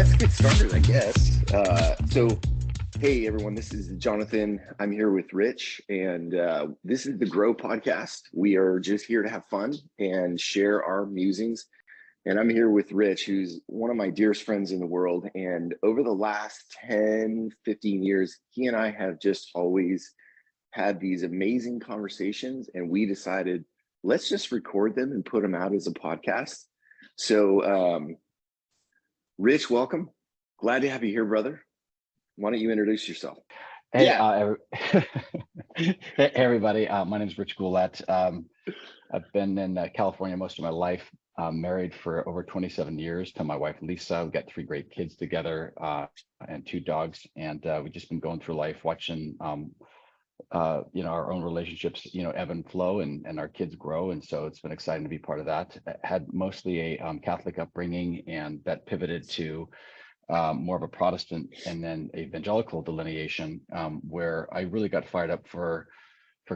let's get started, I guess. Hey everyone, this is Jonathan. I'm here with Rich, and this is the Grow podcast. We are just here to have fun and share our musings. And I'm here with Rich, who's one of my dearest friends in the world. And over the last 10, 15 years, he and I have just always had these amazing conversations, and we decided, let's just record them and put them out as a podcast. So, Rich, welcome. Glad to have you here, brother. Why don't you introduce yourself? Hey, hey everybody. My name is Rich Goulette. I've been in California most of my life. Married for over 27 years to my wife, Lisa. We've got 3 great kids together and 2 dogs. And we've just been going through life watching, our own relationships, ebb and flow and our kids grow. And so it's been exciting to be part of that. I had mostly a Catholic upbringing, and that pivoted to more of a Protestant and then evangelical delineation, where I really got fired up for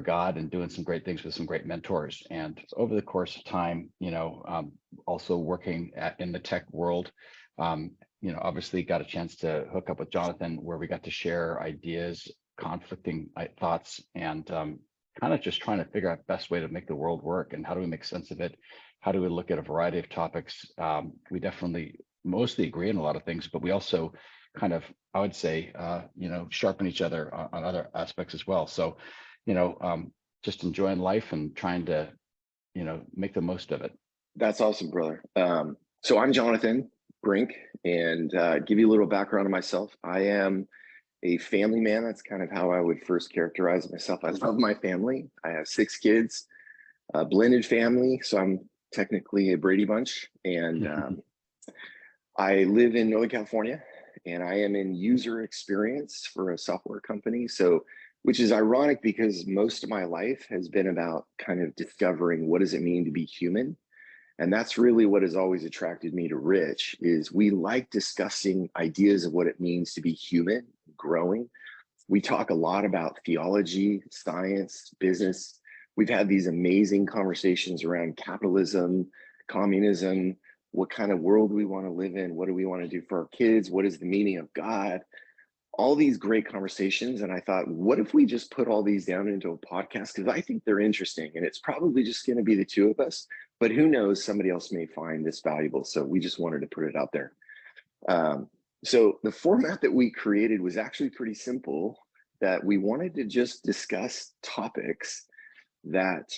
God and doing some great things with some great mentors. And over the course of time, also working in the tech world, obviously got a chance to hook up with Jonathan, where we got to share ideas, conflicting thoughts, and kind of just trying to figure out the best way to make the world work and how do we make sense of it? How do we look at a variety of topics? We definitely mostly agree on a lot of things, but we also kind of, I would say, sharpen each other on other aspects as well. So, just enjoying life and trying to, make the most of it. That's awesome, brother. So I'm Jonathan Brink, and give you a little background on myself. I am a family man. That's kind of how I would first characterize myself. I love my family. I have 6 kids, a blended family, so I'm technically a Brady Bunch. And I live in Northern California, and I am in user experience for a software company. So, which is ironic because most of my life has been about kind of discovering what does it mean to be human. And that's really what has always attracted me to Rich, is we like discussing ideas of what it means to be human, growing. We talk a lot about theology, science, business. We've had these amazing conversations around capitalism, communism, what kind of world we want to live in, what do we want to do for our kids, what is the meaning of God, all these great conversations. And I thought, what if we just put all these down into a podcast? Because I think they're interesting, and it's probably just going to be the 2 of us, but who knows, somebody else may find this valuable. So we just wanted to put it out there. So the format that we created was actually pretty simple, that we wanted to just discuss topics that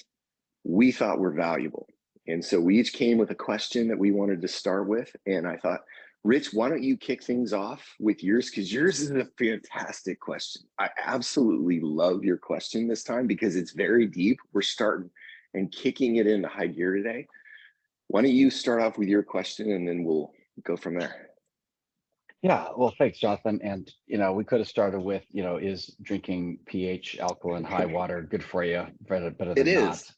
we thought were valuable. And so we each came with a question that we wanted to start with. And I thought, Rich, why don't you kick things off with yours? Because yours is a fantastic question. I absolutely love your question this time because it's very deep. We're starting and kicking it into high gear today. Why don't you start off with your question, and then we'll go from there. Yeah, well, thanks, Jonathan. And, we could have started with, is drinking pH, alkaline, high water good for you? Better than it is.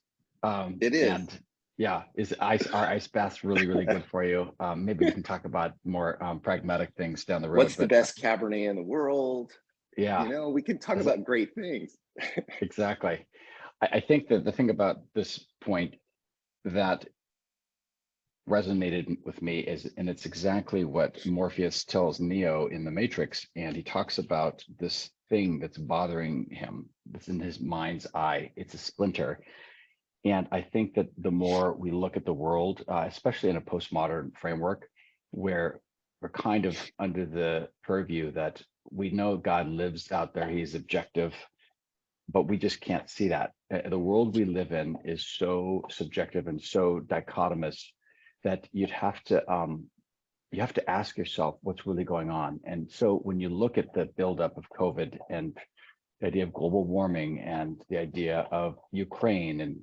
Not. It is. And yeah, is our ice baths really, really good for you? Maybe we can talk about more pragmatic things down the road. What's the best Cabernet in the world? Yeah. We can talk about great things. Exactly. I think that the thing about this point that resonated with me is, and it's exactly what Morpheus tells Neo in the Matrix, and he talks about this thing that's bothering him, that's in his mind's eye. It's a splinter. And I think that the more we look at the world, especially in a postmodern framework, where we're kind of under the purview that we know God lives out there, he's objective, but we just can't see that. The world we live in is so subjective and so dichotomous that you have to ask yourself what's really going on. And so when you look at the buildup of COVID and the idea of global warming and the idea of Ukraine, and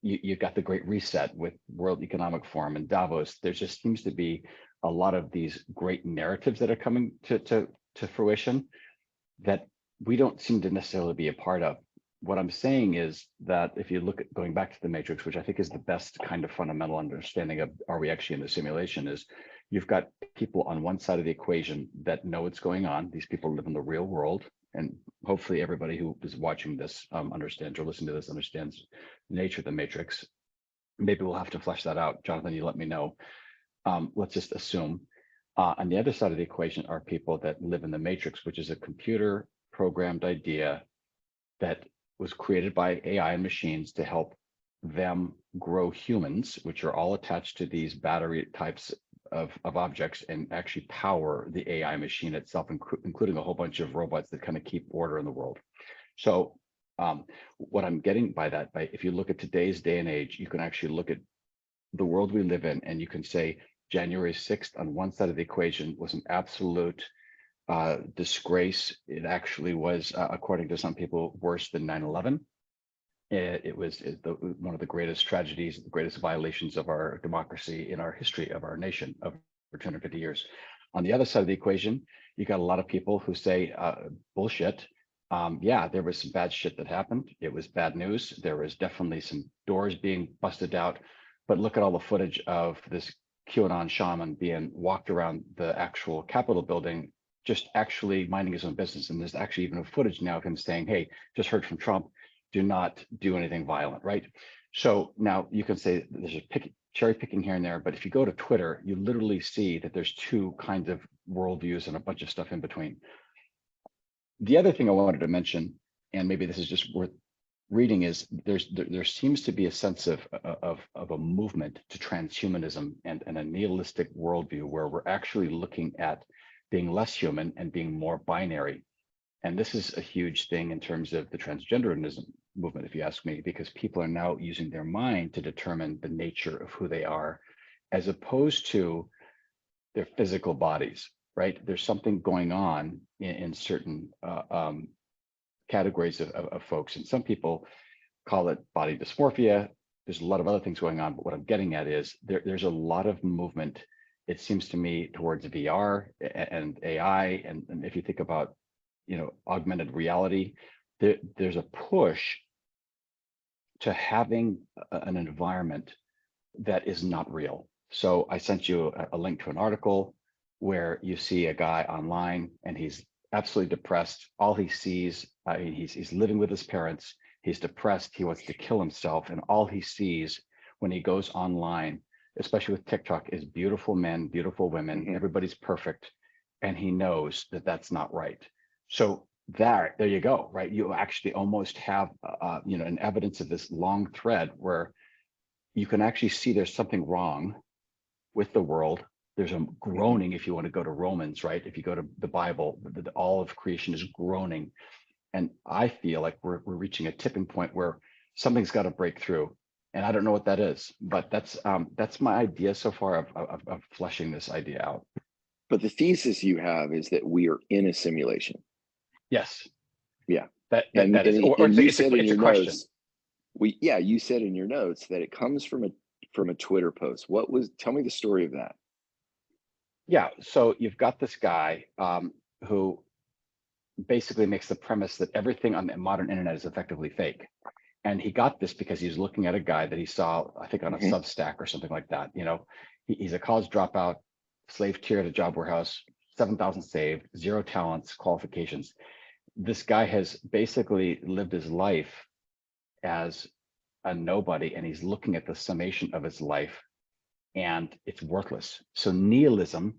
you got the Great Reset with World Economic Forum and Davos, there just seems to be a lot of these great narratives that are coming to fruition that we don't seem to necessarily be a part of. What I'm saying is that if you look at going back to the Matrix, which I think is the best kind of fundamental understanding of, are we actually in the simulation, is you've got people on one side of the equation that know what's going on. These people live in the real world. And hopefully everybody who is watching this understands, or listening to this understands the nature of the Matrix. Maybe we'll have to flesh that out. Jonathan, you let me know. let's just assume. On the other side of the equation are people that live in the matrix, which is a computer programmed idea that was created by AI and machines to help them grow humans, which are all attached to these battery types of objects and actually power the AI machine itself, including a whole bunch of robots that kind of keep order in the world. So what I'm getting by that, if you look at today's day and age, you can actually look at the world we live in, and you can say January 6th on one side of the equation was an absolute disgrace. It actually was, according to some people, worse than 9/11. It was one of the greatest tragedies, the greatest violations of our democracy in our history of our nation of over 250 years. On the other side of the equation, you got a lot of people who say, bullshit. Yeah, there was some bad shit that happened. It was bad news. There was definitely some doors being busted out. But look at all the footage of this QAnon shaman being walked around the actual Capitol building, just actually minding his own business. And there's actually even a footage now of him saying, hey, just heard from Trump, do not do anything violent, right? So now you can say there's a cherry picking here and there, but if you go to Twitter, you literally see that there's two kinds of worldviews and a bunch of stuff in between. The other thing I wanted to mention, and maybe this is just worth reading, is there seems to be a sense of a movement to transhumanism and a nihilistic worldview where we're actually looking at being less human and being more binary. And this is a huge thing in terms of the transgenderism movement, if you ask me, because people are now using their mind to determine the nature of who they are, as opposed to their physical bodies, right? There's something going on in certain categories of folks. And some people call it body dysmorphia. There's a lot of other things going on, but what I'm getting at is there's a lot of movement, it seems to me, towards VR and AI. And if you think about, augmented reality, there's a push to having an environment that is not real. So I sent you a link to an article where you see a guy online and he's absolutely depressed. All he sees, he's living with his parents. He's depressed. He wants to kill himself. And all he sees when he goes online, especially with TikTok, is beautiful men, beautiful women. Everybody's perfect. And he knows that that's not right. So there you go, right? You actually almost have, an evidence of this long thread where you can actually see there's something wrong with the world. There's a groaning, if you want to go to Romans, right? If you go to the Bible, all of creation is groaning. And I feel like we're reaching a tipping point where something's got to break through. And I don't know what that is, but that's my idea so far of fleshing this idea out. But the thesis you have is that we are in a simulation. Yes. Yeah. That And is, you said in your notes, you said in your notes that it comes from a Twitter post. Tell me the story of that. Yeah. So you've got this guy who basically makes the premise that everything on the modern internet is effectively fake. And he got this because he was looking at a guy that he saw, I think, on a Substack or something like that. He's a college dropout, slave tier at a job warehouse, 7,000 saved, 0 talents, qualifications. This guy has basically lived his life as a nobody, and he's looking at the summation of his life, and it's worthless. So nihilism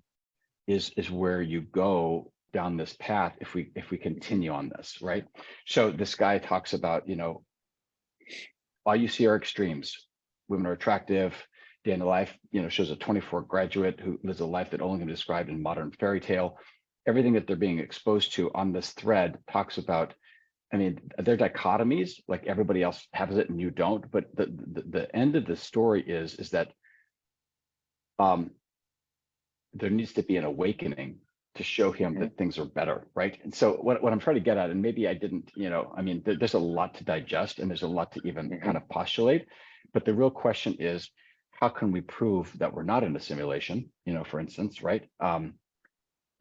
is where you go down this path if we continue on this, right? So this guy talks about, all you see are extremes. Women are attractive. Day in the life, shows a 24 graduate who lives a life that only can be described in modern fairy tale. Everything that they're being exposed to on this thread talks about, they're dichotomies, like everybody else has it and you don't. But the end of the story is that there needs to be an awakening to show him that things are better, right? And so what I'm trying to get at, and maybe I didn't, there's a lot to digest and there's a lot to even kind of postulate, but the real question is, how can we prove that we're not in a simulation, for instance, right?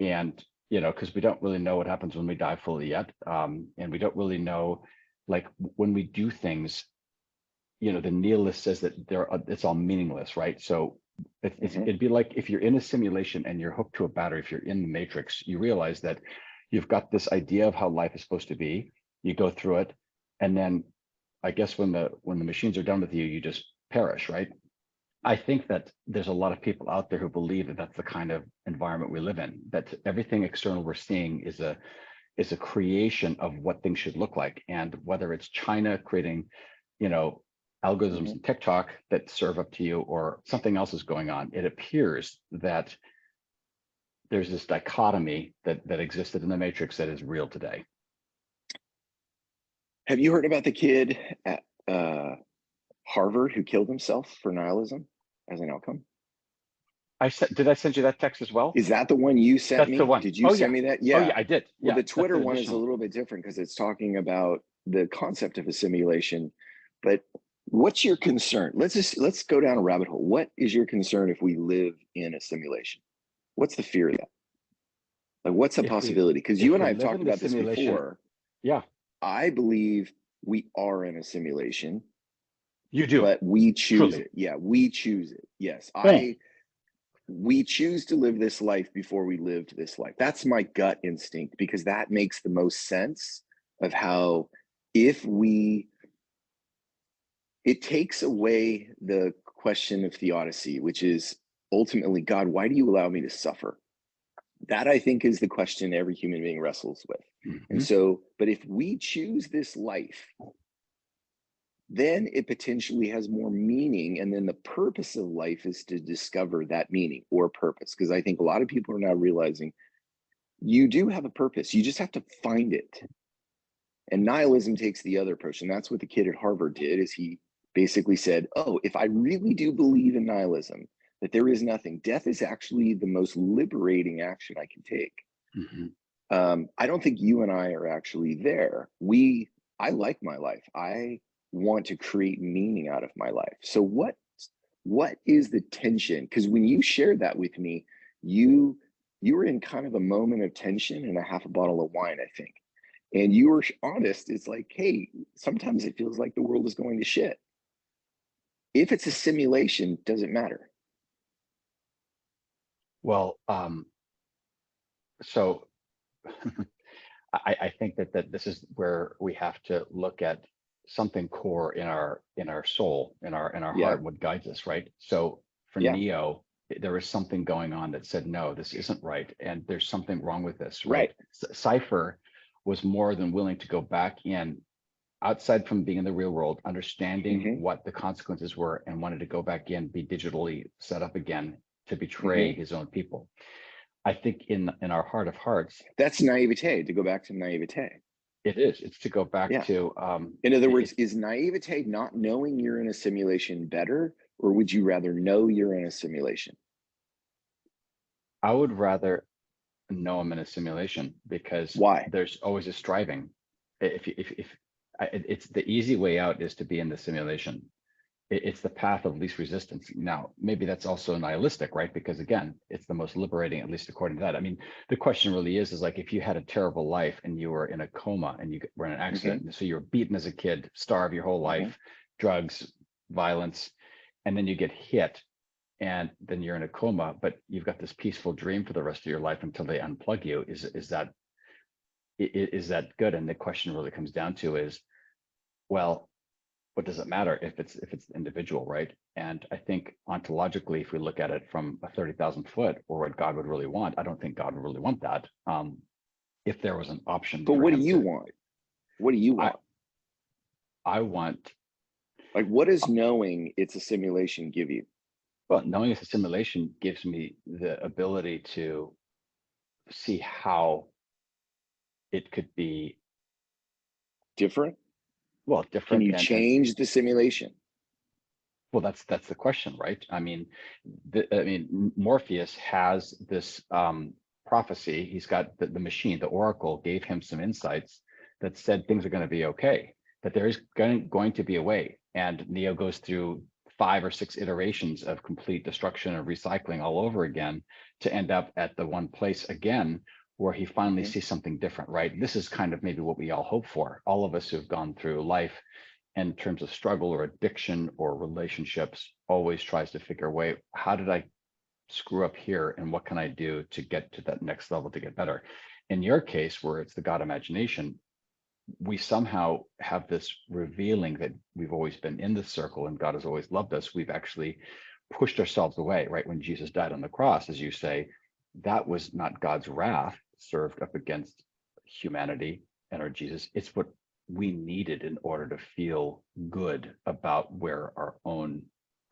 And, because we don't really know what happens when we die fully yet. And we don't really know, like, when we do things, the nihilist says that it's all meaningless, right? So it'd be like if you're in a simulation and you're hooked to a battery, if you're in the matrix, you realize that you've got this idea of how life is supposed to be, you go through it, and then I guess when the machines are done with you, you just perish, right? I think that there's a lot of people out there who believe that that's the kind of environment we live in, that everything external we're seeing is a creation of what things should look like. And whether it's China creating, you know, algorithms in TikTok that serve up to you, or something else is going on, it appears that there's this dichotomy that existed in the Matrix that is real today. Have you heard about the kid at Harvard who killed himself for nihilism as an outcome? Did I send you that text as well? Is that the one you sent That's me? the one. Did you Oh send yeah. me that? Oh Yeah. yeah, I did. Well, Yeah, the that's Twitter the one is a additional. little bit different because it's talking about the concept of a simulation. But what's your concern? Let's go down a rabbit hole. What is your concern if we live in a simulation? What's the fear of that? Like, what's the possibility? Because you If and I we have live talked in the about this simulation, before. yeah, I believe we are in a simulation, you do. but we choose Truly. it. Yeah, we choose it. Yes, Boom. we choose to live this life before we lived this life. That's my gut instinct, because that makes the most sense of how, if we, it takes away the question of theodicy, which is ultimately, God, why do you allow me to suffer? That, I think, is the question every human being wrestles with. And so, but if we choose this life, then it potentially has more meaning. And then the purpose of life is to discover that meaning or purpose. Because I think a lot of people are now realizing you do have a purpose. You just have to find it. And nihilism takes the other approach. And that's what the kid at Harvard did, is he basically said, oh, if I really do believe in nihilism, that there is nothing, death is actually the most liberating action I can take. I don't think you and I are actually there. I like my life. I want to create meaning out of my life. So what is the tension? Because when you shared that with me, you were in kind of a moment of tension and a half a bottle of wine, I think. And you were honest. It's like, hey, sometimes it feels like the world is going to shit. If it's a simulation, does it matter? Well, so I think that this is where we have to look at something core in our soul, in our Yeah. heart, what guides us, right? So for Yeah. Neo, there was something going on that said, no, this isn't right, and there's something wrong with this, Right. right? Cypher was more than willing to go back in, outside from being in the real world, understanding what the consequences were, and wanted to go back in, be digitally set up again to betray his own people. I think in our heart of hearts, that's naivete. To go back to naivete, it's to go back to in other words, is naivete not knowing you're in a simulation better, or would you rather know you're in a simulation? I would rather know I'm in a simulation, because Why? there's always a striving. If it's the easy way out is to be in the simulation. It's the path of least resistance. Now, maybe that's also nihilistic, right? Because again, it's the most liberating, at least according to that. I mean, the question really is like, if you had a terrible life and you were in a coma and you were in an accident, and so you're beaten as a kid, starved your whole life, drugs, violence, and then you get hit, and then you're in a coma, but you've got this peaceful dream for the rest of your life until they unplug you. Is that good? And the question really comes down to is, well, what does it matter if it's individual, right? And I think ontologically, if we look at it from a 30,000 foot, or what God would really want, I don't think God would really want that. If there was an option But for what do him you want? What do you want? I want, like, what does knowing it's a simulation give you? well, knowing it's a simulation gives me the ability to see how it could be Different? well Can different, you and change the simulation? well, that's the question, right? I mean, Morpheus has this prophecy. He's got the machine, the oracle gave him some insights that said things are going to be okay, that there is going to be a way. And Neo goes through 5 or 6 iterations of complete destruction and recycling all over again to end up at the one place again where he finally sees something different, right? This is kind of maybe what we all hope for. All of us who've gone through life in terms of struggle or addiction or relationships always tries to figure a way, how did I screw up here, and what can I do to get to that next level to get better? In your case, where it's the God imagination, we somehow have this revealing that we've always been in this circle and God has always loved us. We've actually pushed ourselves away, right? When Jesus died on the cross, as you say, that was not God's wrath served up against humanity and our Jesus. It's what we needed in order to feel good about where our own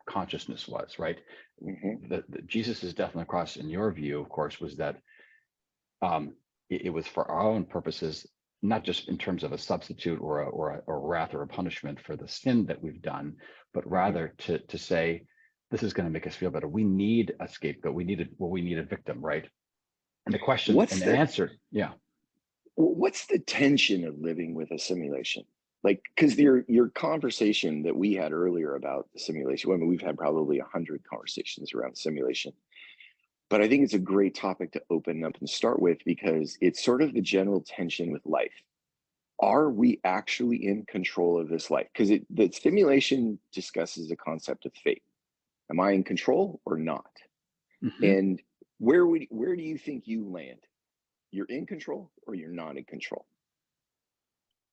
consciousness was, right? Hmm. The Jesus's death on the cross, in your view, of course, was that it was for our own purposes, not just in terms of a substitute or a wrath or a punishment for the sin that we've done, but Hmm. rather to say, this is going to make us feel better. We need a scapegoat. We need a victim, right? And the question What's and the the answer, yeah. what's the tension of living with a simulation? Like, because your conversation that we had earlier about the simulation, I mean, we've had probably 100 conversations around simulation, but I think it's a great topic to open up and start with because it's sort of the general tension with life. Are we actually in control of this life? Because the simulation discusses the concept of fate. Am I in control or not? Mhm. And where do you think you land? You're in control or you're not in control?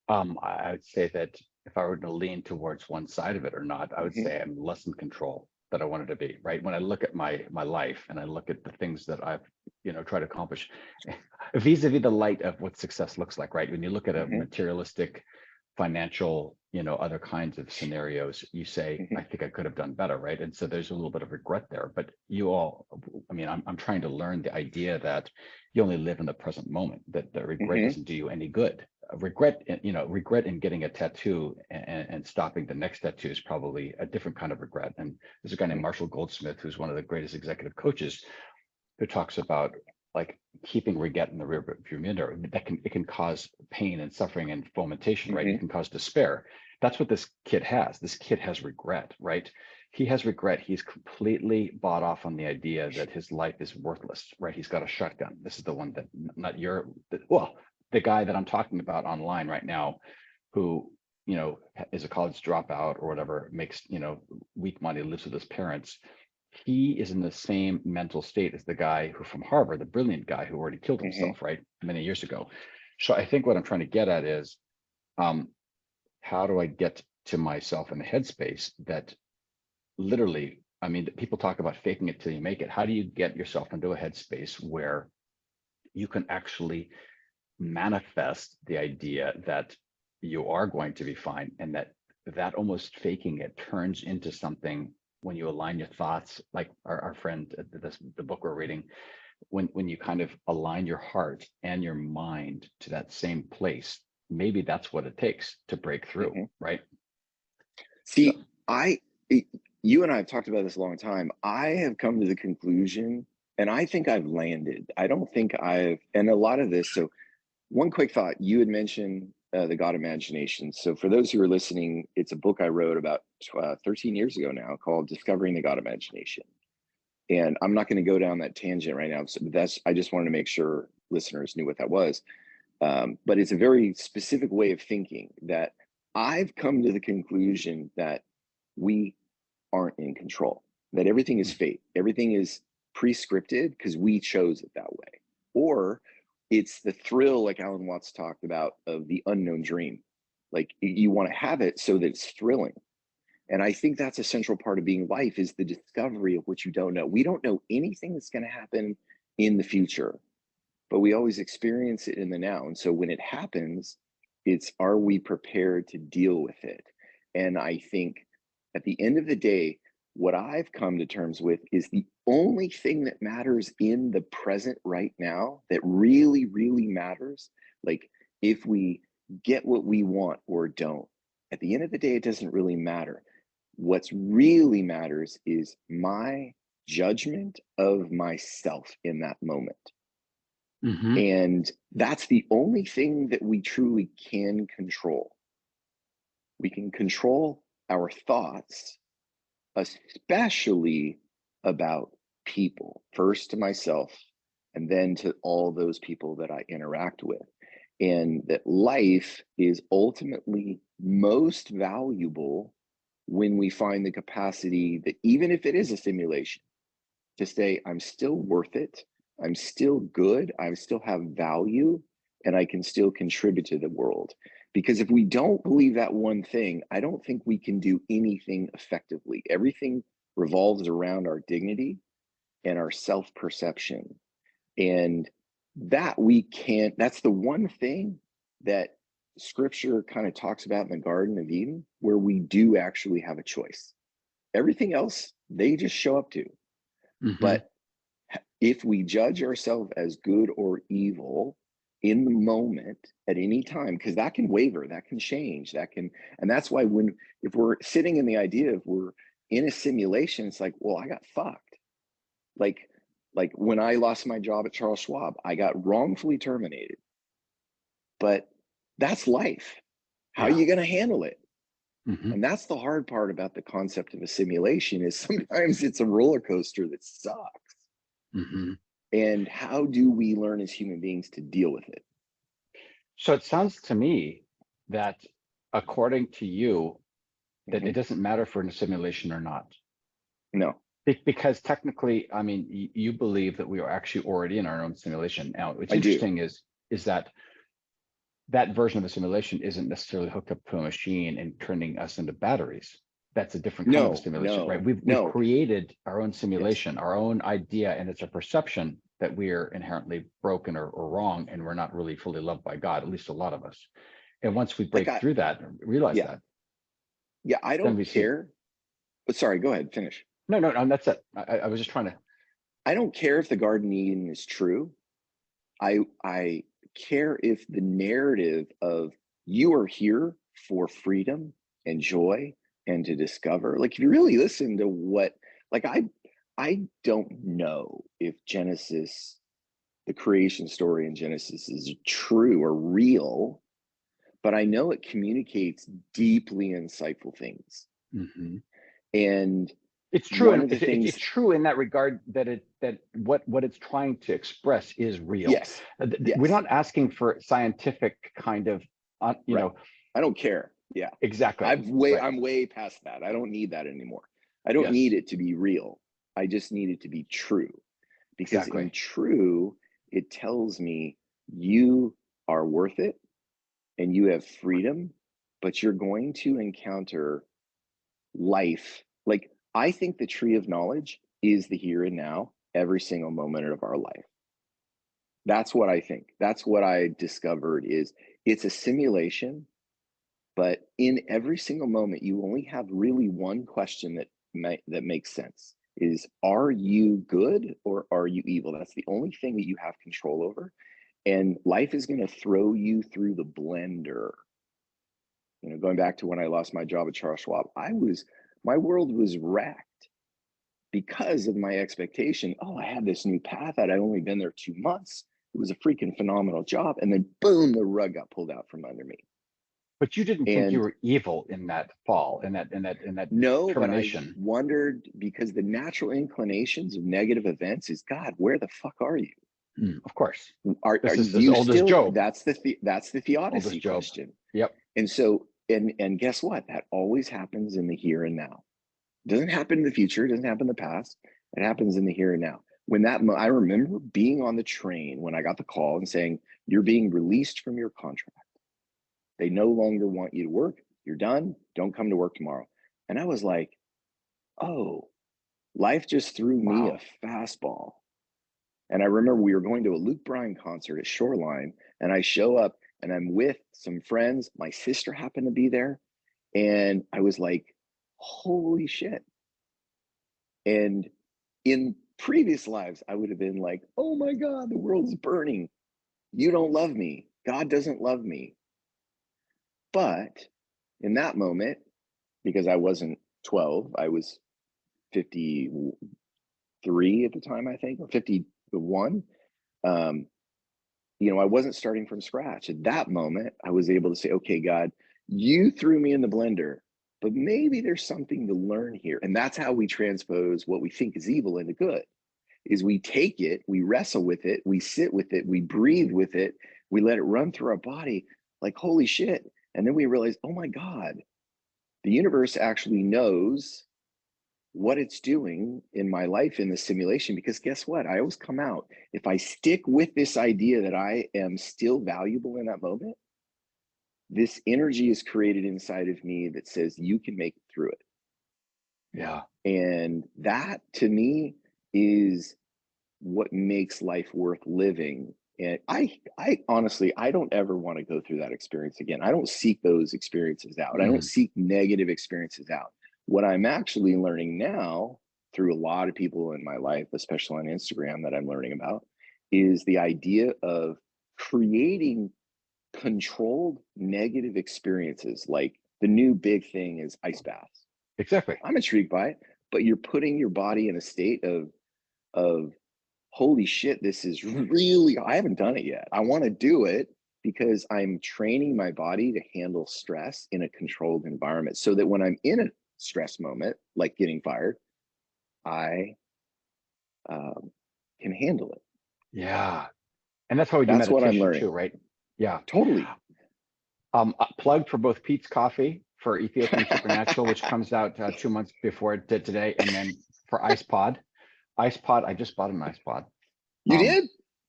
I would say that if I were to lean towards one side of it or not, I would Hmm. say I'm less in control than I wanted to be, right? When I look at my life and I look at the things that I've, tried to accomplish vis-a-vis the light of what success looks like, right? When you look at a Hmm. materialistic, financial, other kinds of scenarios, you say, I Hmm. think I could have done better, right? And so there's a little bit of regret there. But you all, I mean, I'm trying to learn the idea that you only live in the present moment, that the regret Hmm. doesn't do you any good. Regret, regret in getting a tattoo and stopping the next tattoo is probably a different kind of regret. And there's a guy named Hmm. Marshall Goldsmith, who's one of the greatest executive coaches, who talks about like keeping regret in the rear view mirror. It can cause pain and suffering and fomentation, right? It Hmm. can cause despair. That's what this kid has. This kid has regret, right? He has regret. He's completely bought off on the idea that his life is worthless, right? He's got a shotgun. This is the one that not your well, the guy that I'm talking about online right now, who is a college dropout or whatever, makes weak money, lives with his parents. He is in the same mental state as the guy who from Harvard, the brilliant guy who already killed Hmm. himself, right, many years ago. So I think what I'm trying to get at is, um, how do I get to myself in the headspace that literally, I mean, people talk about faking it till you make it. How do you get yourself into a headspace where you can actually manifest the idea that you are going to be fine, and that almost faking it turns into something when you align your thoughts, like our friend, the book we're reading, when you kind of align your heart and your mind to that same place, maybe that's what it takes to break through, Hmm. right? So See, I, it- you and I have talked about this a long time. I have come to the conclusion, and I think I've landed. I don't think and a lot of this. So, one quick thought you had mentioned the God Imagination. So, for those who are listening, it's a book I wrote about 13 years ago now called Discovering the God Imagination. And I'm not going to go down that tangent right now. So I just wanted to make sure listeners knew what that was. But it's a very specific way of thinking that I've come to the conclusion that we aren't in control, that everything is mm, fate, everything is pre-scripted because we chose it that way. Or it's the thrill, like Alan Watts talked about, of the unknown dream. Like you want to have it so that it's thrilling. And I think that's a central part of being life is the discovery of what you don't know. We don't know anything that's going to happen in the future, but we always experience it in the now. And so when it happens, it's are we prepared to deal with it? And I think at the end of the day, what I've come to terms with is the only thing that matters in the present right now that really, really matters. Like if we get what we want or don't, at the end of the day, it doesn't really matter. What's really matters is my judgment of myself in that moment. mhm, And that's the only thing that we truly can control. We can control our thoughts, especially about people, first to myself, and then to all those people that I interact with. And that life is ultimately most valuable when we find the capacity that, even if it is a simulation, to say, I'm still worth it. I'm still good. I still have value and I can still contribute to the world. Because if we don't believe that one thing, I don't think we can do anything effectively. Everything revolves around our dignity and our self-perception. And that we can't, that's the one thing that scripture kind of talks about in the Garden of Eden, where we do actually have a choice. Everything else, they just show up to. Hmm. But if we judge ourselves as good or evil in the moment at any time, because that can waver, that can change, that can, and that's why when, if we're sitting in the idea of we're in a simulation, it's like, well, I got fucked. Like, like when I lost my job at Charles Schwab, I got wrongfully terminated. But that's life. How are Yeah. you going to handle it? Hmm. And that's the hard part about the concept of a simulation is sometimes it's a roller coaster that sucks. Hmm. And how do we learn as human beings to deal with it? So it sounds to me that, according to you, that it Mhm. doesn't matter if we're in a simulation or not. No, Because technically, I mean, you believe that we are actually already in our own simulation. Now, what's I do. interesting is that that version of a simulation isn't necessarily hooked up to a machine and turning us into batteries. That's a different kind of a No, simulation, right? no, We've no. created our own Yes. simulation, our own idea, and it's a perception that we are inherently broken or wrong, and we're not really fully loved by God, at least a lot of us. And once we Like break through that, realize yeah, that, yeah, I then don't we see. care. But sorry, go ahead, finish. No, no, no, that's it. I was just trying to. I don't care if the Garden of Eden is true. I care if the narrative of you are here for freedom and joy and to discover. Like if you really listen to what, like I don't know if Genesis, the creation story in Genesis is true or real, but I know it communicates deeply insightful things. Mhm. And It's true, one and of the it's things, true in that regard that what it's trying to express is real. yes, We're yes, not asking for scientific kind of, right. I don't care. Yeah. exactly, right? I'm way past that. I don't need that anymore. I don't need Yes, it to be real. I just need it to be true. Because in exactly. true, it tells me you are worth it and you have freedom, but you're going to encounter life. Like I think the tree of knowledge is the here and now, every single moment of our life. That's what I think. That's what I discovered is it's a simulation, but in every single moment, you only have really one question that makes sense is are you good or are you evil? That's the only thing that you have control over. And life is going to throw you through the blender. You know, going back to when I lost my job at Charles Schwab, my world was wrecked because of my expectation. Oh, I had this new path. I'd only been there 2 months. It was a freaking phenomenal job. And then boom, the rug got pulled out from under me. But you didn't think you And were evil in that fall, in that no, but I termination. wondered because the natural inclinations of negative events is God, where the fuck are you? Of course, Are this is as you old as still Job. that's the Old as theodicy Job. question. Yep. And so and guess what? That always happens in the here and now. It doesn't happen in the future, it doesn't happen in the past. It happens in the here and now. When I remember being on the train when I got the call and saying, you're being released from your contract. They no longer want you to work. You're done. Don't come to work tomorrow. And I was like, oh, life just threw me a Wow. fastball. And I remember we were going to a Luke Bryan concert at Shoreline, and I show up and I'm with some friends. My sister happened to be there. And I was like, holy shit. And in previous lives, I would have been like, oh my God, the world's burning. You don't love me. God doesn't love me. But in that moment, because I wasn't 12, I was 53 at the time, I think, or 51. Um, you know, I wasn't starting from scratch. At that moment, I was able to say, okay, God, you threw me in the blender, but maybe there's something to learn here. And that's how we transpose what we think is evil into good. Is we take it, we wrestle with it, we sit with it, we breathe with it, we let it run through our body like holy shit. And then we realize, oh my God, the universe actually knows what it's doing in my life in the simulation because guess what? I always come out. If I stick with this idea that I am still valuable in that moment, this energy is created inside of me that says you can make it through it. Yeah, And that to me is what makes life worth living. And I honestly, I don't ever want to go through that experience again. I don't seek those experiences out. I don't mm, seek negative experiences out. What I'm actually learning now through a lot of people in my life, especially on Instagram that I'm learning about, is the idea of creating controlled negative experiences. Like the new big thing is ice baths. exactly. I'm intrigued by it, but you're putting your body in a state of holy shit, this is really, I haven't done it yet. I want to do it because I'm training my body to handle stress in a controlled environment so that when I'm in a stress moment, like getting fired, I um, can handle it. Yeah. And that's why we do That's what I'm meditation learning. too, right? Yeah. Totally. Plug for both Pete's Coffee for Ethiopian Supernatural, which comes out 2 months before it did today, and then for Ice Pod. Ice Pod, I just bought an Ice Pod. You Um, did?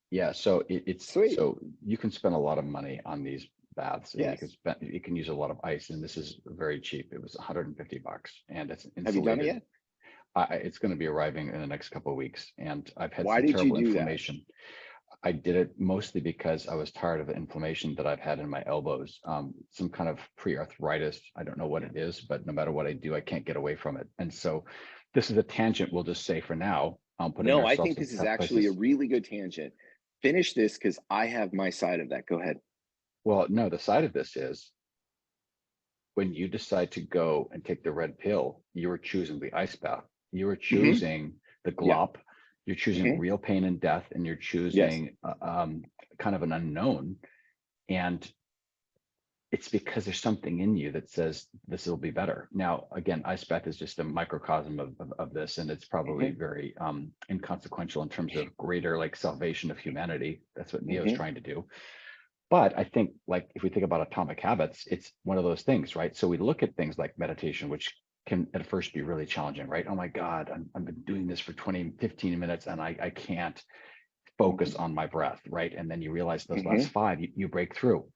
yeah, so it's Sweet. so you can spend a lot of money on these baths, and Yes. you can use a lot of ice, and this is very cheap. It was $150, and it's Have you done it insulated. yet? It's going to be arriving in the next couple of weeks, and I've had Why some did you terrible do that? inflammation. I did it mostly because I was tired of the inflammation that I've had in my elbows, some kind of pre-arthritis. I don't know what it is, but no matter what I do, I can't get away from it. And so this is a tangent, we'll just say for now, putting No, I ourselves think in this is tough actually a places. really good tangent. Finish this because I have my side of that. Go ahead. Well, no, the side of this is when you decide to go and take the red pill, you are choosing the ice bath. You are Hmm. choosing the Yeah. glop. You're choosing Hmm. real pain and death, and you're Yes. choosing kind of an unknown. And it's because there's something in you that says this will be better. Now, again, ice bath is just a microcosm of this, and it's probably Hmm. very inconsequential in terms of greater like salvation of humanity. That's what Neo's Hmm. trying to do. But I think, like, if we think about atomic habits, it's one of those things, right? So we look at things like meditation, which can at first be really challenging, right? Oh my God, I've been doing this for 20, 15 minutes and I can't focus Hmm. on my breath, right? And then you realize those last Hmm. five, you break through.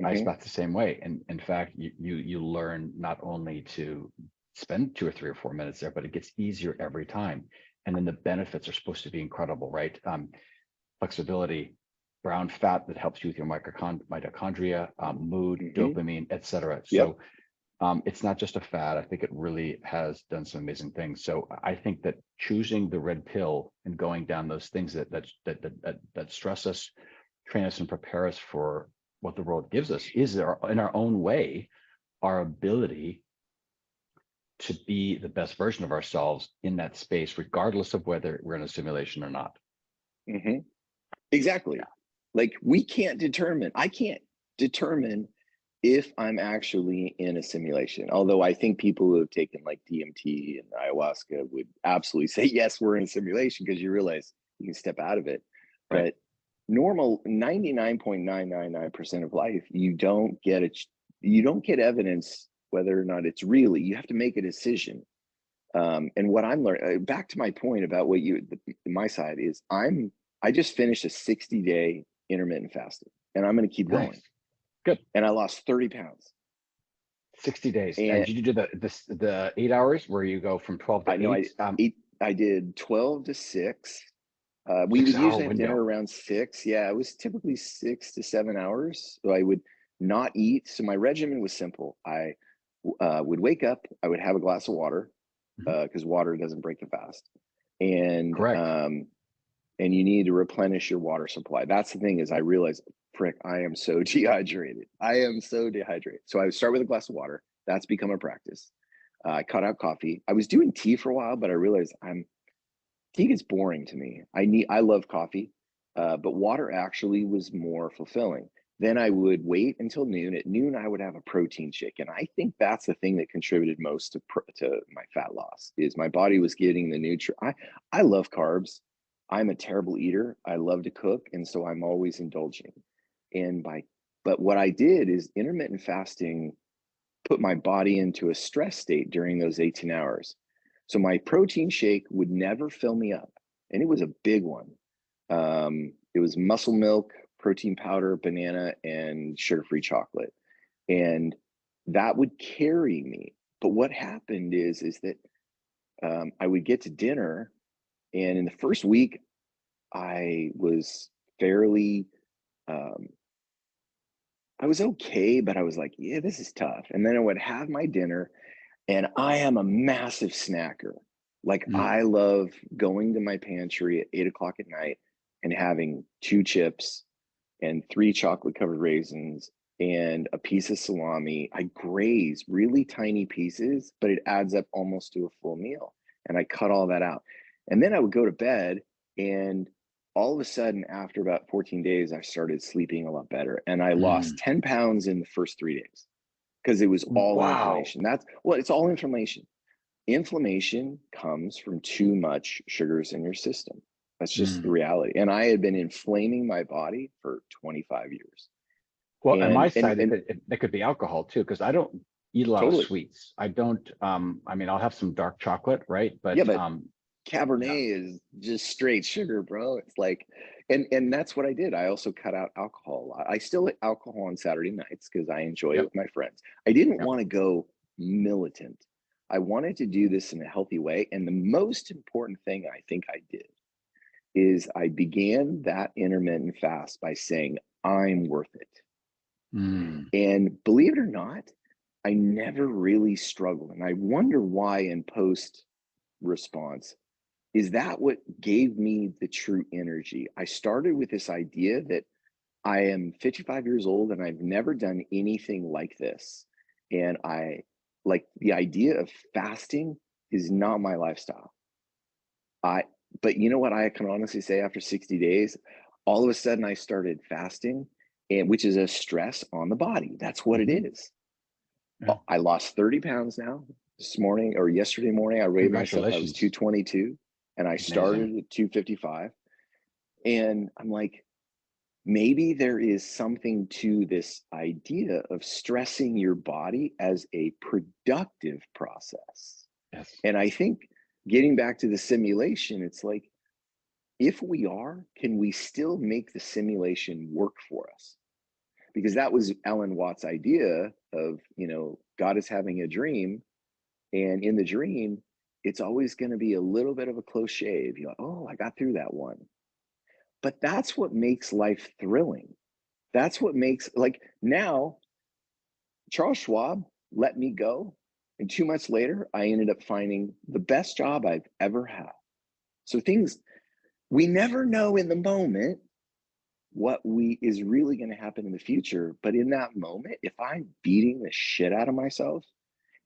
Ice Hmm. bath the same way. And in fact, you learn not only to spend 2 or 3 or 4 minutes there, but it gets easier every time. And then the benefits are supposed to be incredible, right? Flexibility, brown fat that helps you with your mitochondria, mood, Hmm. dopamine, etc. Yep. So it's not just a fad. I think it really has done some amazing things. So I think that choosing the red pill and going down those things that stress us, train us, and prepare us for what the world gives us is in our own way our ability to be the best version of ourselves in that space, regardless of whether we're in a simulation or not. Hmm. Exactly. Like we can't determine, I can't determine if I'm actually in a simulation. Although I think people who have taken like DMT and ayahuasca would absolutely say, yes, we're in a simulation because you realize you can step out of it. Right. But normal 99.999% of life, you don't get it, you don't get evidence whether or not it's really, you have to make a decision. And what I'm learning, back to my point about what my side is, I just finished a 60-day intermittent fasting, and I'm going to keep going. Nice. Good. And I lost 30 pounds. 60 days. And And did you do the 8 hours where you go from 12 I to know 8? I did 12 to 6. We would 6 hour usually have dinner window. around 6. Yeah, it was typically 6 to 7 hours. So I would not eat. So my regimen was simple. I would wake up, I would have a glass of water Mhm. because water doesn't break the fast. And Correct. um, and you need to replenish your water supply. That's the thing is I realized, frick, I am so dehydrated. I am so dehydrated. So I would start with a glass of water. That's become a practice. I cut out coffee. I was doing tea for a while, but I realized tea gets boring to me. I love coffee, but water actually was more fulfilling. Then I would wait until noon. At noon, I would have a protein shake, and I think that's the thing that contributed most to my fat loss. Is my body was getting the nutrient. I love carbs. I'm a terrible eater. I love to cook, and so I'm always indulging. And by but what I did is intermittent fasting put my body into a stress state during those 18 hours. So my protein shake would never fill me up. And it was a big one. It was muscle milk, protein powder, banana, and sugar free chocolate. And that would carry me. But what happened is that I would get to dinner, and in the first week, I was fairly, um, I was okay, but I was like, yeah, this is tough. And then I would have my dinner, and I am a massive snacker. Like, Mm. I love going to my pantry at 8 o'clock at night and having two chips and three chocolate covered raisins and a piece of salami. I graze really tiny pieces, but it adds up almost to a full meal. And I cut all that out. And then I would go to bed, and all of a sudden, after about 14 days, I started sleeping a lot better. And I lost Mm. 10 pounds in the first 3 days because it was all Wow. inflammation. That's well, it's all inflammation. Inflammation comes from too much sugars in your system. That's just the Mm. reality. And I had been inflaming my body for 25 years. Well, on my And side, it could be alcohol too, because I don't eat a lot of totally. sweets. I don't, I mean, I'll have some dark chocolate, right? Yeah, But but yeah, Cabernet is just straight sugar, bro. It's like, and that's what I did. I also cut out alcohol a lot. I still eat alcohol on Saturday nights because I enjoy it yep, with my friends. I didn't yep. want to go militant. I wanted to do this in a healthy way. And the most important thing I think I did is I began that intermittent fast by saying, I'm worth it. Mm. And believe it or not, I never really struggled. And I wonder why in post response, is that what gave me the true energy? I started with this idea that I am 55 years old and I've never done anything like this. And I like the idea of fasting is not my lifestyle. I but you know what I can honestly say after 60 days, all of a sudden I started fasting, and which is a stress on the body. That's what it Hmm. is. Yeah. I lost 30 pounds now. This morning or yesterday morning, I weighed myself. I was Congratulations. 222 and I Amazing. started at 255. And I'm like, maybe there is something to this idea of stressing your body as a productive process. Yes. And I think getting back to the simulation, it's like, if we are, can we still make the simulation work for us? Because that was Alan Watts' idea of, God is having a dream. And in the dream, it's always going to be a little bit of a close shave. You're like, oh, I got through that one. But that's what makes life thrilling. That's what makes, like, now, Charles Schwab let me go. And 2 months later, I ended up finding the best job I've ever had. So we never know in the moment what we is really going to happen in the future. But in that moment, if I'm beating the shit out of myself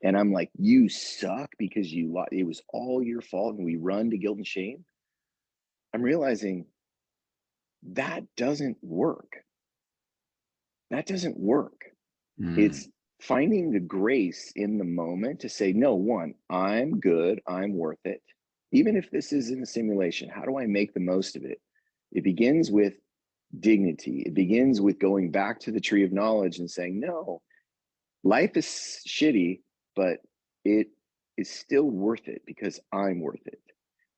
and I'm like, you suck because it was all your fault, and we run to guilt and shame, I'm realizing that doesn't work. That doesn't work. Mm. It's finding the grace in the moment to say, no, one, I'm good, I'm worth it. Even if this is in a simulation, how do I make the most of it? It begins with dignity. It begins with going back to the tree of knowledge and saying, no, life is shitty, but it is still worth it because I'm worth it.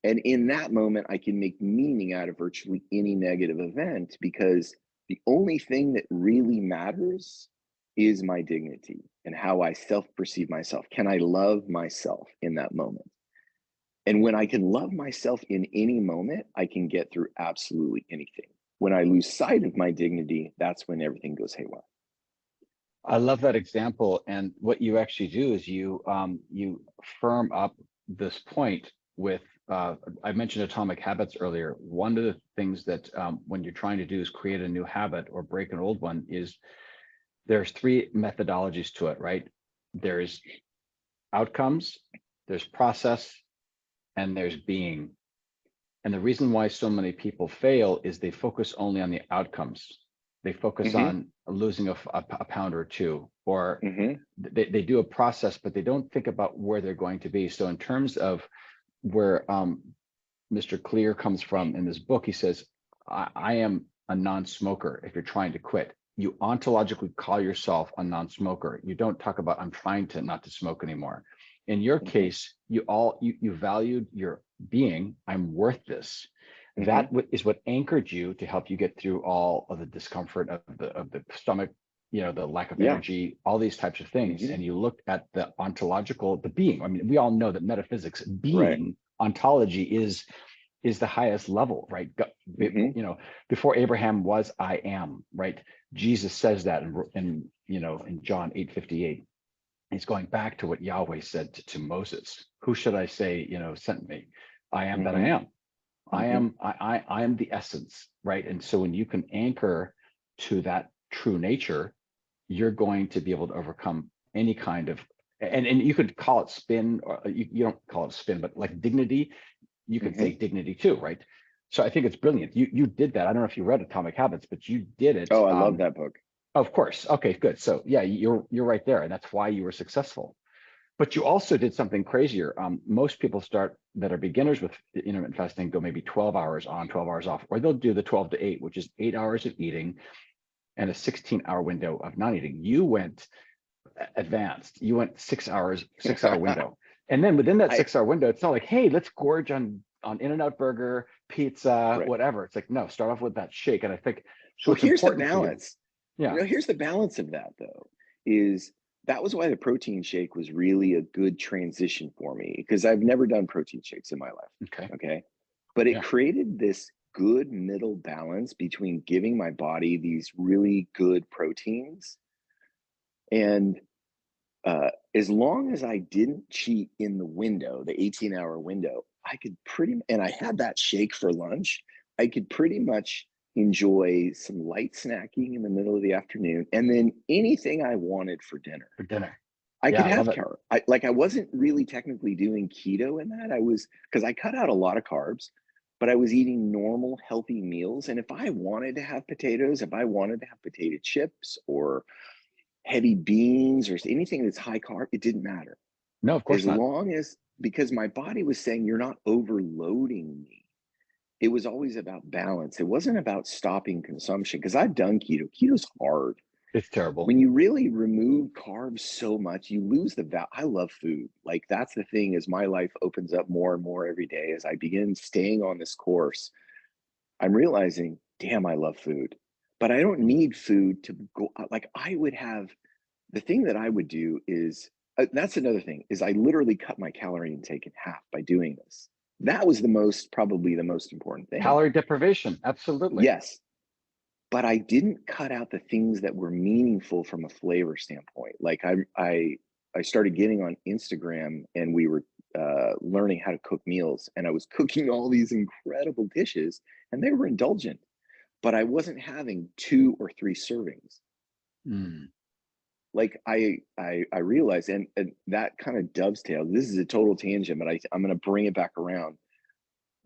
And in that moment, I can make meaning out of virtually any negative event because the only thing that really matters is my dignity and how I self perceive myself. Can I love myself in that moment? And when I can love myself in any moment, I can get through absolutely anything. When I lose sight of my dignity, that's when everything goes haywire. I love that example. And what you actually do is you firm up this point with I mentioned atomic habits earlier. One of the things that when you're trying to do is create a new habit or break an old one is there's three methodologies to it, right? There's outcomes, there's process, and there's being. And the reason why so many people fail is they focus only on the outcomes. They focus Mm-hmm, on losing a pound or two, or mm-hmm, they do a process, but they don't think about where they're going to be. So in terms of where Mr. Clear comes from in this book, he says, I am a non-smoker. If you're trying to quit, you ontologically call yourself a non-smoker. You don't talk about, I'm trying to not to smoke anymore. In your mm-hmm, case, you valued your being, I'm worth this. mm-hmm. That is what anchored you to help you get through all of the discomfort of the stomach the lack of Yeah. energy, all these types of things, Hmm. and you look at the ontological, the being. I mean, we all know that metaphysics, Right. being, ontology is the highest level, right? Hmm. Before Abraham was, I am, right? Jesus says that in John 8:58. He's going back to what Yahweh said to Moses. Who should I say, sent me? I am that I Hmm. am. I Hmm. am I am the essence, right? And so when you can anchor to that true nature, you're going to be able to overcome any kind of, and you could call it spin, or you don't call it spin, but like dignity, you could say Hmm. dignity too, right? So I think it's brilliant. You did that. I don't know if you read Atomic Habits, but you did it. Oh, I love that book. Of course. Okay, good. So yeah, you're right there, and that's why you were successful. But you also did something crazier. Most people start that are beginners with intermittent fasting go maybe 12 hours on, 12 hours off, or they'll do the 12 to 8, which is 8 hours of eating and a 16-hour window of not eating. You went advanced. You went 6 hours, 6 hour window. And then within that I 6 hour window, it's not like, hey, let's gorge on In-N-Out burger, pizza, Right. whatever. It's like, no, start off with that shake. And I think Well, what's here's the important for you. balance. Yeah. Here's the balance of that though, is that was why the protein shake was really a good transition for me because I've never done protein shakes in my life. Okay. Okay. But it Yeah. created this good middle balance between giving my body these really good proteins and as long as I didn't cheat in the window, the 18-hour window, I could and I had that shake for lunch. I could pretty much enjoy some light snacking in the middle of the afternoon and then anything I wanted for dinner. For dinner. I Yeah. could I love have it. carb. I wasn't really technically doing keto in that. I was because I cut out a lot of carbs, but I was eating normal, healthy meals. And if I wanted to have potatoes, if I wanted to have potato chips or heavy beans or anything that's high carb, it didn't matter. No, of As course not. long as, because my body was saying, you're not overloading me. It was always about balance. It wasn't about stopping consumption because I've done keto. Keto's hard. It's terrible. When you really remove carbs so much, you lose the value. I love food. Like that's the thing as my life opens up more and more every day as I begin staying on this course. I'm realizing, damn, I love food, but I don't Mm. need food to go. Like I would have the thing that I would do is that's another thing is I literally cut my calorie intake in half by doing this. That was probably the most important thing. Calorie deprivation. Absolutely. Yes, but I didn't cut out the things that were meaningful from a flavor standpoint. Like I started getting on Instagram and we were learning how to cook meals, and I was cooking all these incredible dishes, and they were indulgent, but I wasn't having 2 or 3 servings. Mm. Like I realized, and that kind of dovetails. This is a total tangent, but I'm going to bring it back around.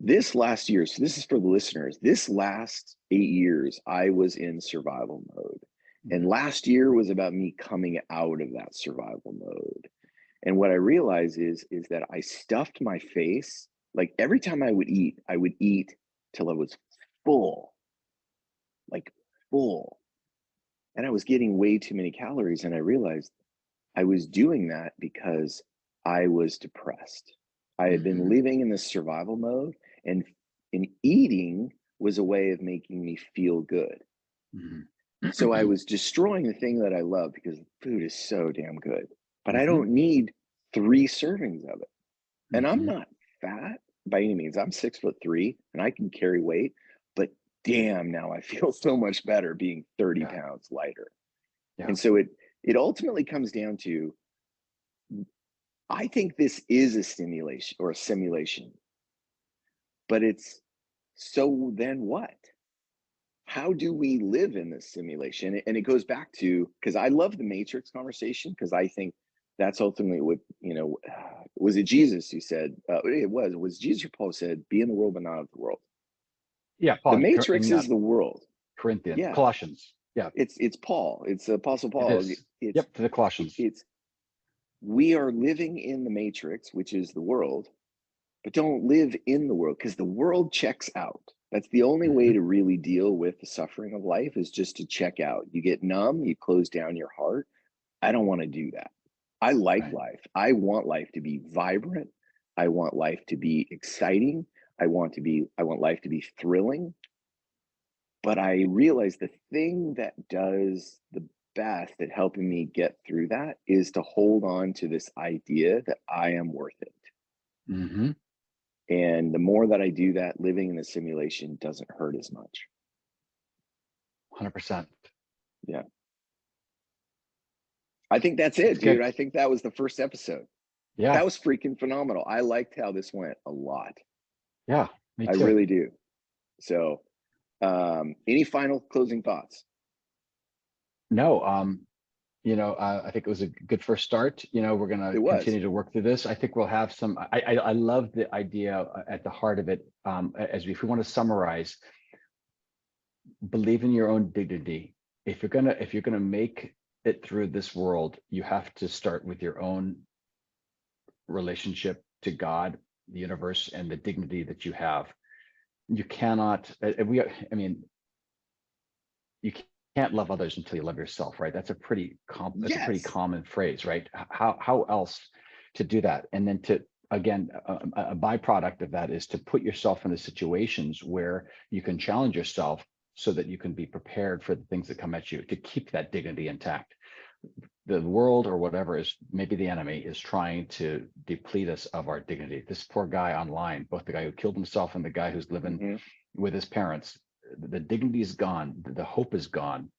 This last year, so this is for the listeners. This last 8 years, I was in survival mode, and Mm. last year was about me coming out of that survival mode. And what I realized is that I stuffed my face. Like every time I would eat till I was full, like full, and I was getting way too many calories. And I realized I was doing that because I was depressed. I had been Mhm. living in this survival mode, and eating was a way of making me feel good. Mhm. So I was destroying the thing that I love because food is so damn good, but I Mhm. don't need 3 servings of it. And I'm Mhm. not fat by any means. I'm 6'3" and I can carry weight, but damn, now I feel so much better being 30 Yeah. pounds lighter. Yeah. And so it ultimately comes down to I think this is a stimulation or a simulation, but it's so then what? How do we live in this simulation? And it goes back to because I love the Matrix conversation because I think that's ultimately what was it Jesus who said it was Jesus or Paul said, "Be in the world, but not of the world." Yeah. The Paul Matrix in is the world. Corinthians, Yeah, Colossians. Yeah, it's Paul. It's Apostle it Paul. is. It's Yep, to the Colossians. it's we are living in the Matrix, which is the world, but don't live in the world because the world checks out. That's the only way Mhm. to really deal with the suffering of life is just to check out. You get numb, you close down your heart. I don't want to do that. I like Right. life. I want life to be vibrant. I want life to be exciting. I want life to be thrilling. But I realize the thing that does best at helping me get through that is to hold on to this idea that I am worth it. Hmm. And the more that I do that, living in the simulation doesn't hurt as much. 100%. Yeah. I think that's That's it, dude. good. I think that was the first episode. Yeah. That was freaking phenomenal. I liked how this went a lot. Yeah. Me I too. really do. So, any final closing thoughts? No, I think it was a good first start. We're going It to was. continue to work through this. I think we'll have some. I love the idea at the heart of it. If we want to summarize, believe in your own dignity. If you're gonna make it through this world, you have to start with your own relationship to God, the universe, and the dignity that you have. You cannot. I mean, you can't love others until you love yourself, right? That's a pretty Yes. common phrase, right? How else to do that? And then to again, a byproduct of that is to put yourself into situations where you can challenge yourself so that you can be prepared for the things that come at you to keep that dignity intact. The world or whatever is maybe the enemy is trying to deplete us of our dignity. This poor guy online, both the guy who killed himself and the guy who's living Hmm. with his parents, the dignity is gone, the hope is gone.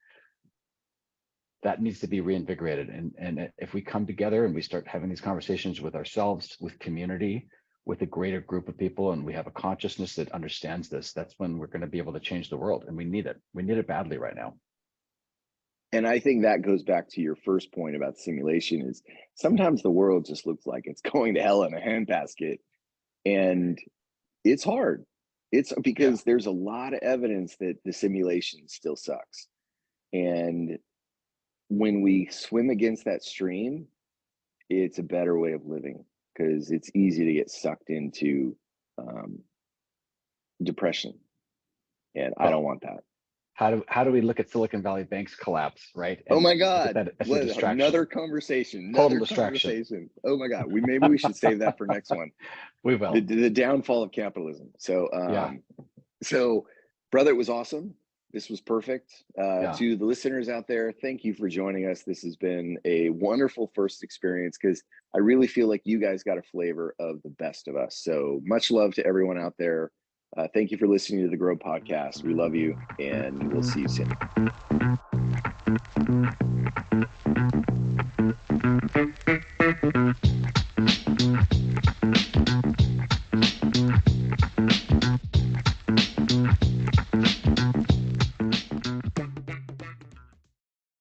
That needs to be reinvigorated. And if we come together and we start having these conversations with ourselves, with community, with a greater group of people, and we have a consciousness that understands this, that's when we're going to be able to change the world. And we need it. We need it badly right now. And I think that goes back to your first point about simulation is sometimes the world just looks like it's going to hell in a handbasket. And it's hard. It's Yeah. because there's a lot of evidence that the simulation still sucks. And when we swim against that stream, it's a better way of living because it's easy to get sucked into um, depression. And I don't Well, want that. how do we look at Silicon Valley Bank's collapse, right? Oh And my look at God. that as a What distraction, another conversation, total another distraction. conversation. Oh my God. Maybe we should save that for next one. We The, will. the downfall of capitalism. So Yeah. so brother, it was awesome. This was perfect. Yeah. To the listeners out there, thank you for joining us. This has been a wonderful first experience because I really feel like you guys got a flavor of the best of us. So much love to everyone out there. Thank you for listening to the Grow Podcast. We love you, and we'll see you soon.